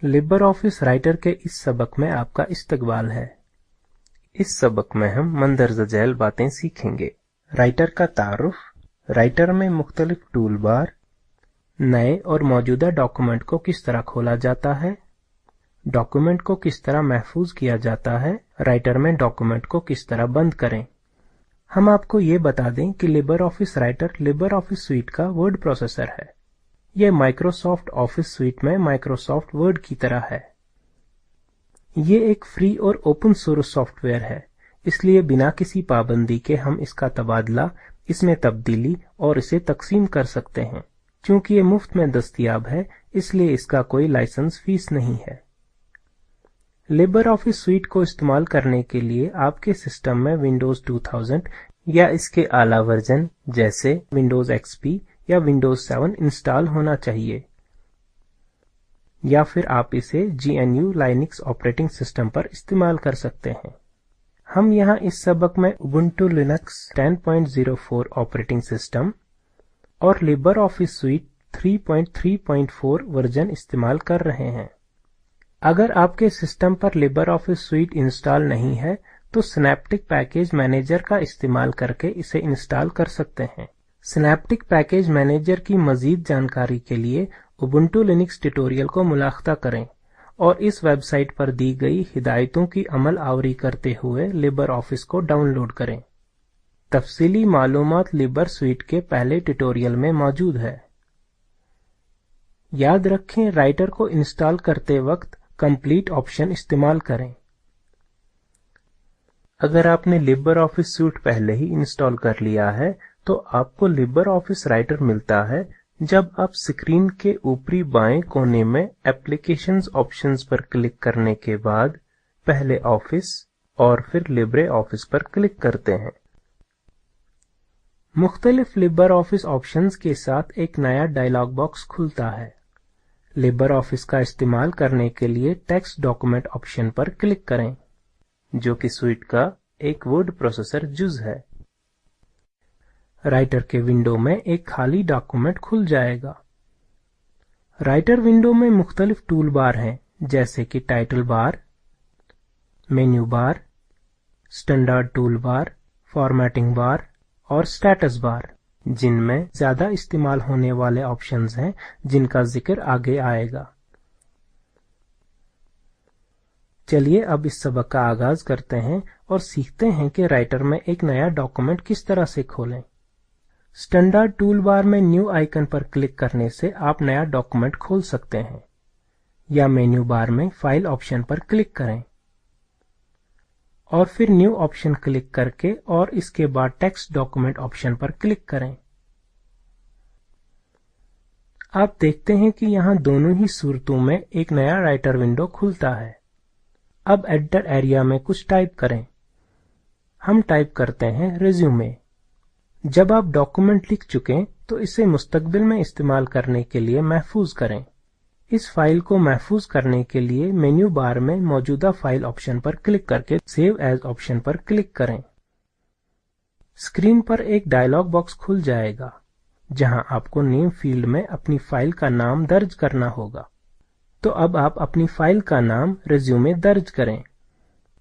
Libre office writer के इस सबक में आपका इस्तकबाल है। इस सबक में हम मंदरजा झैल बातें सीखेंगे। राइटर का तारुफ, राइटर में मुख्तलिफ टूल बार, नए और मौजूदा डॉक्यूमेंट को किस तरह खोला जाता है, डॉक्यूमेंट को किस तरह महफूज किया जाता है, राइटर में डॉक्यूमेंट को किस तरह बंद करें। हम आपको ये बता दें कि Libre office writer Libre office suit का वर्ड प्रोसेसर है। यह माइक्रोसॉफ्ट ऑफिस सूट में माइक्रोसॉफ्ट वर्ड की तरह है। ये एक फ्री और ओपन सोर्स सॉफ्टवेयर है, इसलिए बिना किसी पाबंदी के हम इसका तबादला, इसमें तब्दीली और इसे तकसीम कर सकते हैं। चूंकि ये मुफ्त में दस्तयाब है, इसलिए इसका कोई लाइसेंस फीस नहीं है। लिबर ऑफिस सूट को इस्तेमाल करने के लिए आपके सिस्टम में विंडोज 2000 या इसके आला वर्जन जैसे विंडोज एक्सपी या विंडोज 7 इंस्टॉल होना चाहिए, या फिर आप इसे GNU लाइनक्स ऑपरेटिंग सिस्टम पर इस्तेमाल कर सकते हैं। हम यहाँ इस सबक में उबुंटू लिनक्स 10.04 ऑपरेटिंग सिस्टम और लिबर ऑफिस सूट 3.3.4 वर्जन इस्तेमाल कर रहे हैं। अगर आपके सिस्टम पर लिबर ऑफिस सूट इंस्टॉल नहीं है तो सिनेप्टिक पैकेज मैनेजर का इस्तेमाल करके इसे इंस्टॉल कर सकते हैं। सिनेप्टिक पैकेज मैनेजर की मजीद जानकारी के लिए उबुंटू लिनक्स ट्यूटोरियल को मुलाख्ता करें और इस वेबसाइट पर दी गई हिदायतों की अमल आवरी करते हुए लिबर ऑफिस को डाउनलोड करें। तफसीली मालूमात लिबर सूट के पहले ट्यूटोरियल में मौजूद है। याद रखें, राइटर को इंस्टॉल करते वक्त कंप्लीट ऑप्शन इस्तेमाल करें। अगर आपने लिबर ऑफिस सूट पहले ही इंस्टॉल कर लिया है तो आपको लिबर ऑफिस राइटर मिलता है जब आप स्क्रीन के ऊपरी बाएं कोने में एप्लीकेशंस ऑप्शंस पर क्लिक करने के बाद पहले ऑफिस और फिर लिब्रे ऑफिस पर क्लिक करते हैं। मुख्तलिफ लिबर ऑफिस ऑप्शंस के साथ एक नया डायलॉग बॉक्स खुलता है। लिबर ऑफिस का इस्तेमाल करने के लिए टेक्स्ट डॉक्यूमेंट ऑप्शन पर क्लिक करें, जो कि सूट का एक वर्ड प्रोसेसर जुज है। राइटर के विंडो में एक खाली डॉक्यूमेंट खुल जाएगा। राइटर विंडो में मुख्तलिफ टूल बार हैं, जैसे कि title bar, menu bar, standard tool bar, formatting bar और स्टेटस बार, जिनमें ज्यादा इस्तेमाल होने वाले ऑप्शंस हैं जिनका जिक्र आगे आएगा। चलिए अब इस सबक का आगाज करते हैं और सीखते हैं कि राइटर में एक नया डॉक्यूमेंट किस तरह से खोलें। स्टैंडर्ड टूल बार में न्यू आइकन पर क्लिक करने से आप नया डॉक्यूमेंट खोल सकते हैं, या मेन्यू बार में फाइल ऑप्शन पर क्लिक करें और फिर न्यू ऑप्शन क्लिक करके और इसके बाद टेक्स्ट डॉक्यूमेंट ऑप्शन पर क्लिक करें। आप देखते हैं कि यहाँ दोनों ही सूरतों में एक नया राइटर विंडो खुलता है। अब एडिटर एरिया में कुछ टाइप करें। हम टाइप करते हैं रिज्यूमे। जब आप डॉक्यूमेंट लिख चुकें तो इसे मुस्तकबिल में इस्तेमाल करने के लिए महफूज करें। इस फाइल को महफूज करने के लिए मेन्यू बार में मौजूदा फाइल ऑप्शन पर क्लिक करके सेव एज ऑप्शन पर क्लिक करें। स्क्रीन पर एक डायलॉग बॉक्स खुल जाएगा, जहां आपको नेम फील्ड में अपनी फाइल का नाम दर्ज करना होगा। तो अब आप अपनी फाइल का नाम रिज्यूमे दर्ज करें।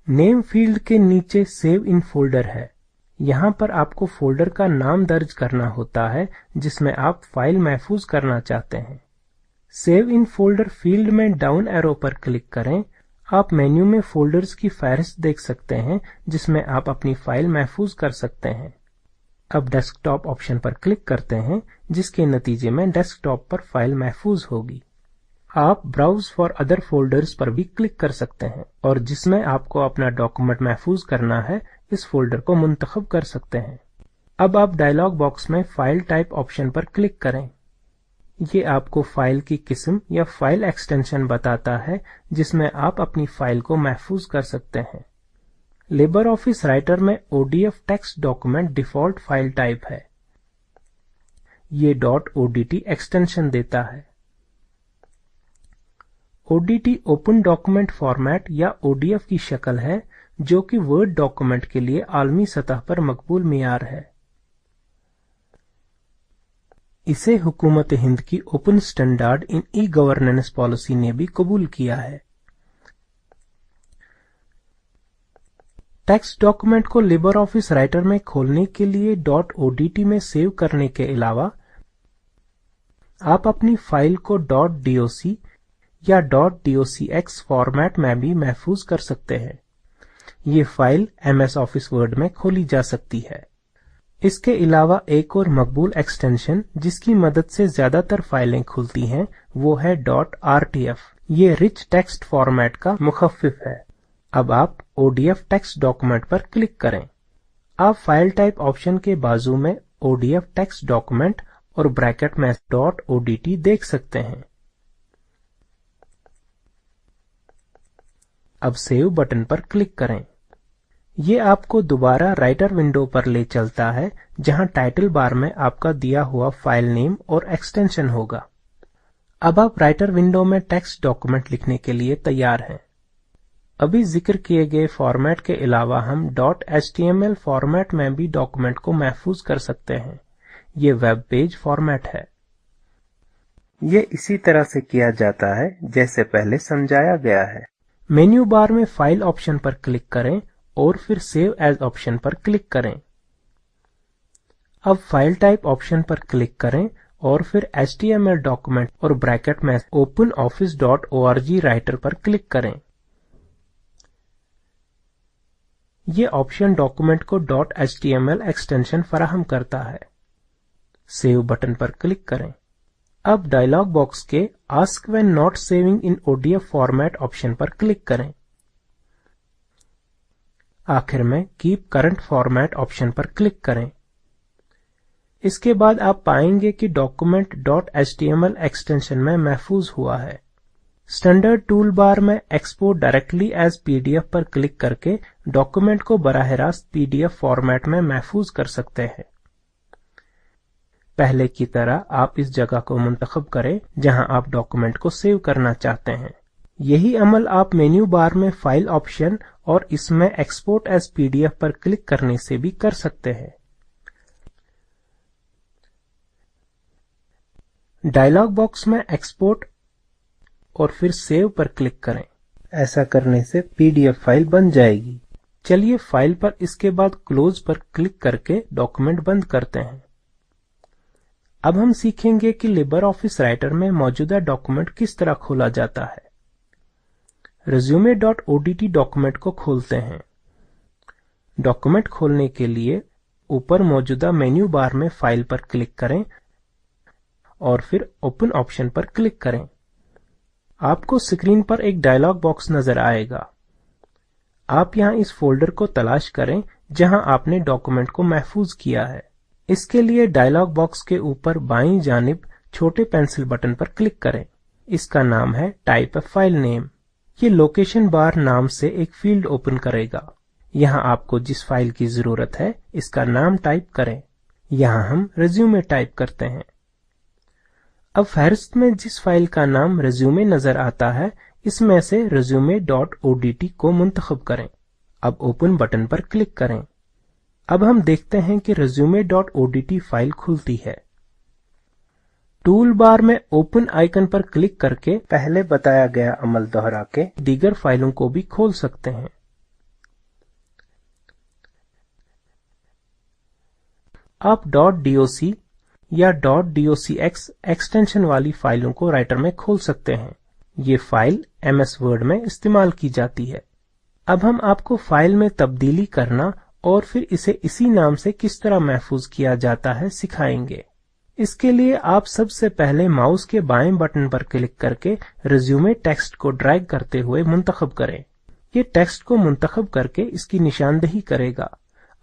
नेम फील्ड के नीचे सेव इन फोल्डर है। यहाँ पर आपको फोल्डर का नाम दर्ज करना होता है जिसमें आप फाइल महफूज करना चाहते हैं। सेव इन फोल्डर फील्ड में डाउन एरो पर क्लिक करें। आप मेन्यू में फोल्डर्स की फहरिस्त देख सकते हैं जिसमें आप अपनी फाइल महफूज कर सकते हैं। अब डेस्कटॉप ऑप्शन पर क्लिक करते हैं, जिसके नतीजे में डेस्कटॉप पर फाइल महफूज होगी। आप ब्राउज फॉर अदर फोल्डर्स पर भी क्लिक कर सकते हैं और जिसमें आपको अपना डॉक्यूमेंट महफूज करना है इस फोल्डर को मुंतखब कर सकते हैं। अब आप डायलॉग बॉक्स में फाइल टाइप ऑप्शन पर क्लिक करें। ये आपको फाइल की किस्म या फाइल एक्सटेंशन बताता है जिसमें आप अपनी फाइल को महफूज कर सकते हैं। लिबर ऑफिस राइटर में ODF text document default file type है। ये .odt एक्सटेंशन देता है। ODT ओपन डॉक्यूमेंट फॉर्मेट या ODF की शक्ल है, जो कि वर्ड डॉक्यूमेंट के लिए आलमी सतह पर मकबूल मियार है। इसे हुकूमत हिंद की open standard in e governance policy ने भी कबूल किया है। टेक्स्ट डॉक्यूमेंट को लिबर ऑफिस राइटर में खोलने के लिए .odt में सेव करने के अलावा आप अपनी फाइल को .doc या .docx फॉर्मेट में भी महफूज कर सकते हैं। ये फाइल MS ऑफिस वर्ड में खोली जा सकती है। इसके अलावा एक और मकबूल एक्सटेंशन जिसकी मदद से ज्यादातर फाइलें खुलती हैं वो है .rtf। ये रिच टेक्स्ट फॉर्मेट का मुखफ़िफ है। अब आप ODF टेक्स्ट डॉक्यूमेंट पर क्लिक करें। आप फाइल टाइप ऑप्शन के बाजू में ODF टेक्स्ट डॉक्यूमेंट और ब्रैकेट में .odt देख सकते हैं। अब सेव बटन पर क्लिक करें। ये आपको दोबारा राइटर विंडो पर ले चलता है जहां टाइटल बार में आपका दिया हुआ फाइल नेम और एक्सटेंशन होगा। अब आप राइटर विंडो में टेक्स्ट डॉक्यूमेंट लिखने के लिए तैयार हैं। अभी जिक्र किए गए फॉर्मेट के अलावा हम .html फॉर्मेट में भी डॉक्यूमेंट को महफूज कर सकते हैं। ये वेब पेज फॉर्मेट है। ये इसी तरह से किया जाता है जैसे पहले समझाया गया है। मेन्यू बार में फाइल ऑप्शन पर क्लिक करें और फिर सेव एज ऑप्शन पर क्लिक करें। अब फाइल टाइप ऑप्शन पर क्लिक करें और फिर HTML डॉक्यूमेंट और ब्रैकेट में openoffice.org राइटर पर क्लिक करें। ये ऑप्शन डॉक्यूमेंट को .html एक्सटेंशन फराहम करता है। सेव बटन पर क्लिक करें। अब डायलॉग बॉक्स के ask when not saving in ODF format option पर क्लिक करें। आखिर में कीप करंट फॉर्मेट ऑप्शन पर क्लिक करें। इसके बाद आप पाएंगे कि डॉक्यूमेंट .html एक्सटेंशन में महफूज हुआ है। स्टैंडर्ड टूल बार में एक्सपोर्ट डायरेक्टली एज PDF पर क्लिक करके डॉक्यूमेंट को बराह रास्त PDF फॉर्मेट में महफूज कर सकते हैं। पहले की तरह आप इस जगह को मुंतखब करें जहां आप डॉक्यूमेंट को सेव करना चाहते हैं। यही अमल आप मेन्यू बार में फाइल ऑप्शन और इसमें एक्सपोर्ट एज PDF पर क्लिक करने से भी कर सकते हैं। डायलॉग बॉक्स में एक्सपोर्ट और फिर सेव पर क्लिक करें। ऐसा करने से PDF फाइल बन जाएगी। चलिए फाइल पर इसके बाद क्लोज पर क्लिक करके डॉक्यूमेंट बंद करते हैं। अब हम सीखेंगे कि लिबर ऑफिस राइटर में मौजूदा डॉक्यूमेंट किस तरह खोला जाता है। resume.odt डॉक्यूमेंट को खोलते हैं। डॉक्यूमेंट खोलने के लिए ऊपर मौजूदा मेन्यू बार में फाइल पर क्लिक करें और फिर ओपन ऑप्शन पर क्लिक करें। आपको स्क्रीन पर एक डायलॉग बॉक्स नजर आएगा। आप यहां इस फोल्डर को तलाश करें जहां आपने डॉक्यूमेंट को महफूज किया है। इसके लिए डायलॉग बॉक्स के ऊपर बाईं जानिब छोटे पेंसिल बटन पर क्लिक करें। इसका नाम है टाइप ए फाइल नेम। ये लोकेशन बार नाम से एक फील्ड ओपन करेगा। यहाँ आपको जिस फाइल की जरूरत है इसका नाम टाइप करें। यहाँ हम रिज्यूमे टाइप करते हैं। अब फहरिस्त में जिस फाइल का नाम रिज्यूमे नजर आता है इसमें से resume.odt को मुंतखब करें। अब ओपन बटन पर क्लिक करें। अब हम देखते हैं कि resume.odt फाइल खुलती है। टूल बार में ओपन आइकन पर क्लिक करके पहले बताया गया अमल दोहरा के दीगर फाइलों को भी खोल सकते हैं। आप .doc या .docx एक्सटेंशन वाली फाइलों को राइटर में खोल सकते हैं। ये फाइल MS वर्ड में इस्तेमाल की जाती है। अब हम आपको फाइल में तब्दीली करना और फिर इसे इसी नाम से किस तरह महफूज किया जाता है सिखाएंगे। इसके लिए आप सबसे पहले माउस के बाएं बटन पर क्लिक करके रिज्यूमे टेक्स्ट को ड्रैग करते हुए मुंतखब करें। ये टेक्स्ट को मुंतखब करके इसकी निशानदही करेगा।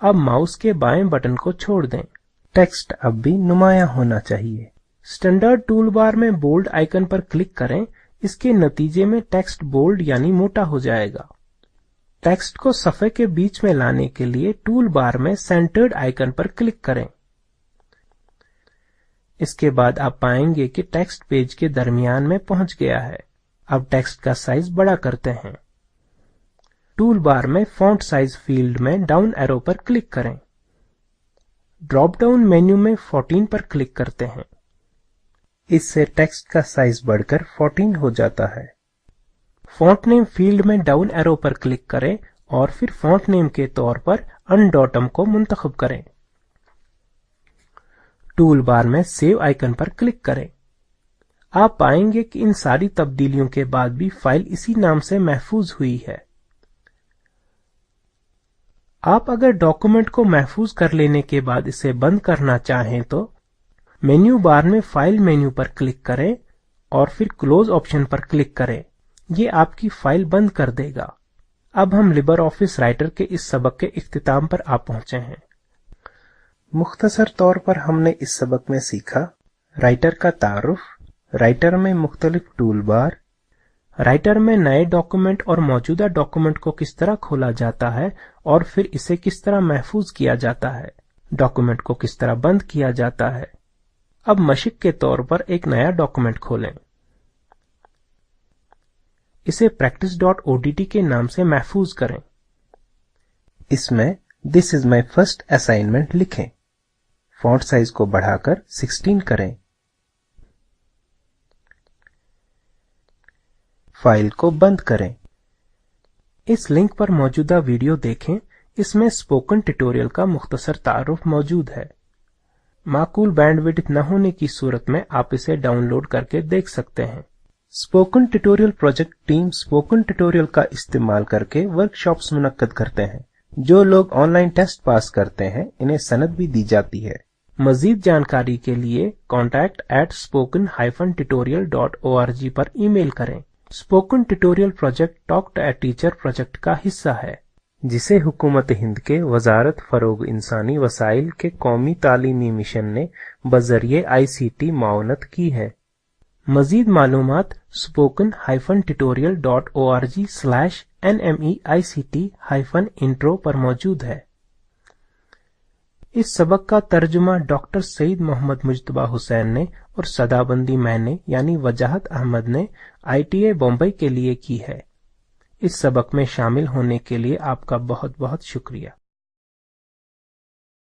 अब माउस के बाएं बटन को छोड़ दें। टेक्स्ट अब भी नुमायां होना चाहिए। स्टैंडर्ड टूल बार में बोल्ड आइकन पर क्लिक करें। इसके नतीजे में टेक्स्ट बोल्ड यानी मोटा हो जाएगा। टेक्स्ट को सफ़े के बीच में लाने के लिए टूल बार में सेंटर्ड आइकन पर क्लिक करें। इसके बाद आप पाएंगे कि टेक्स्ट पेज के दरमियान में पहुंच गया है। अब टेक्स्ट का साइज बड़ा करते हैं। टूल बार में फॉन्ट साइज फील्ड में डाउन एरो पर क्लिक करें। ड्रॉप डाउन मेन्यू में 14 पर क्लिक करते हैं। इससे टेक्स्ट का साइज बढ़कर 14 हो जाता है। फॉन्ट नेम फील्ड में डाउन एरो पर क्लिक करें और फिर फॉन्ट नेम के तौर पर अनडॉटम को मुंतखब करें। टूल बार में सेव आइकन पर क्लिक करें। आप पाएंगे कि इन सारी तब्दीलियों के बाद भी फाइल इसी नाम से महफूज हुई है। आप अगर डॉक्यूमेंट को महफूज कर लेने के बाद इसे बंद करना चाहें तो मेन्यू बार में फाइल मेन्यू पर क्लिक करें और फिर क्लोज ऑप्शन पर क्लिक करें। ये आपकी फाइल बंद कर देगा। अब हम लिबर ऑफिस राइटर के इस सबक के इख्तिताम पर आ पहुंचे हैं। मुख्तसर तौर पर हमने इस सबक में सीखा राइटर का तारुफ, राइटर में मुख्तलिफ टूल बार, राइटर में नए डॉक्यूमेंट और मौजूदा डॉक्यूमेंट को किस तरह खोला जाता है और फिर इसे किस तरह महफूज किया जाता है, डॉक्यूमेंट को किस तरह बंद किया जाता है। अब मशक के तौर पर एक नया डॉक्यूमेंट खोलें। इसे practice.odt के नाम से महफूज करें। इसमें this is my first assignment लिखें। फॉन्ट साइज को बढ़ाकर 16 करें। फाइल को बंद करें। इस लिंक पर मौजूदा वीडियो देखें। इसमें स्पोकन ट्यूटोरियल का मुख्तसर तारुफ मौजूद है। माकूल बैंडविड्थ न होने की सूरत में आप इसे डाउनलोड करके देख सकते हैं। Spoken tutorial project team spoken tutorial का इस्तेमाल करके वर्कशॉप्स मुनक्कद करते हैं। जो लोग ऑनलाइन टेस्ट पास करते हैं इन्हें सनद भी दी जाती है। मजीद जानकारी के लिए contact@spoken-tutorial.org पर ईमेल करें। Spoken tutorial project talk to a teacher project का हिस्सा है, जिसे हुकूमत हिंद के वजारत फरोग इंसानी वसाइल के कौमी तालीमी मिशन ने बजरिए ICT माउनत की है। मजीद मालूमात spoken-tutorial.org/nmeict-intro पर मौजूद है। इस सबक का तर्जुमा डॉक्टर सईद मोहम्मद मुजतबा हुसैन ने और सदाबंदी मैंने यानी वजाहत अहमद ने ITA बॉम्बे के लिए की है। इस सबक में शामिल होने के लिए आपका बहुत बहुत शुक्रिया।